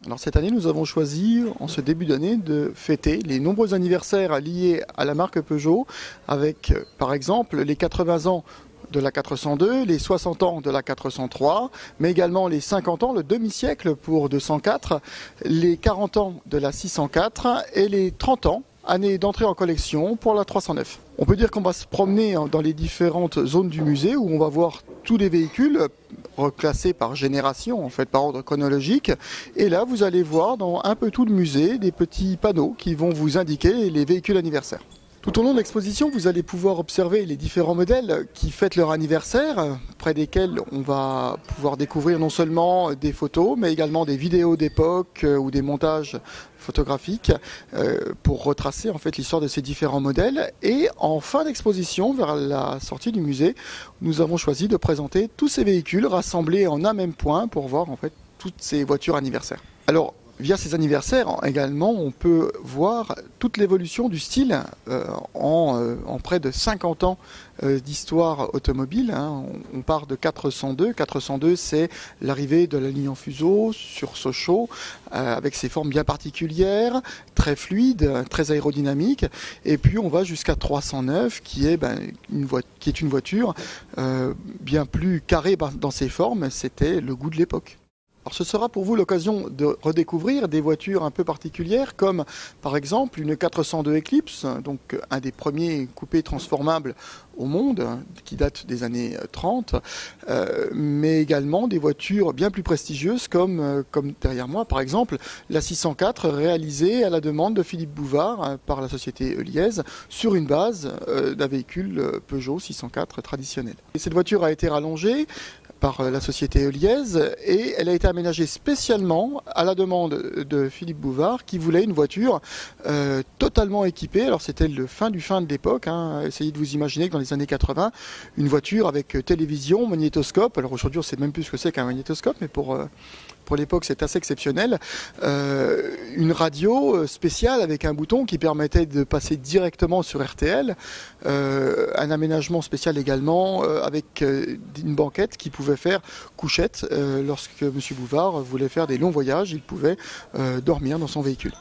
Alors cette année, nous avons choisi, en ce début d'année, de fêter les nombreux anniversaires liés à la marque Peugeot, avec par exemple les 80 ans de la 402, les 60 ans de la 403, mais également les 50 ans, le demi-siècle pour 204, les 40 ans de la 604 et les 30 ans, année d'entrée en collection pour la 309. On peut dire qu'on va se promener dans les différentes zones du musée où on va voir tous les véhicules reclassés par génération, en fait par ordre chronologique. Et là, vous allez voir dans un peu tout le musée des petits panneaux qui vont vous indiquer les véhicules anniversaires. Tout au long de l'exposition, vous allez pouvoir observer les différents modèles qui fêtent leur anniversaire, près desquels on va pouvoir découvrir non seulement des photos, mais également des vidéos d'époque ou des montages photographiques pour retracer en fait l'histoire de ces différents modèles. Et en fin d'exposition, vers la sortie du musée, nous avons choisi de présenter tous ces véhicules rassemblés en un même point pour voir en fait toutes ces voitures anniversaires. Alors, via ces anniversaires, également, on peut voir toute l'évolution du style en près de 50 ans d'histoire automobile. On part de 402. 402, c'est l'arrivée de la ligne en fuseau sur Sochaux, avec ses formes bien particulières, très fluides, très aérodynamiques. Et puis on va jusqu'à 309, qui est une voiture bien plus carrée dans ses formes. C'était le goût de l'époque. Alors ce sera pour vous l'occasion de redécouvrir des voitures un peu particulières, comme par exemple une 402 Eclipse, donc un des premiers coupés transformables au monde, qui date des années 30, mais également des voitures bien plus prestigieuses comme derrière moi par exemple la 604, réalisée à la demande de Philippe Bouvard par la société Heuliez sur une base d'un véhicule Peugeot 604 traditionnel. Et cette voiture a été rallongée par la société Heuliez et elle a été aménagée spécialement à la demande de Philippe Bouvard qui voulait une voiture totalement équipée. Alors c'était le fin de l'époque, essayez de vous imaginer que dans les années 80, une voiture avec télévision, magnétoscope, alors aujourd'hui on ne sait même plus ce que c'est qu'un magnétoscope, mais pour l'époque c'est assez exceptionnel, une radio spéciale avec un bouton qui permettait de passer directement sur RTL, un aménagement spécial également avec une banquette qui pouvait faire couchette lorsque M. Bouvard voulait faire des longs voyages, il pouvait dormir dans son véhicule.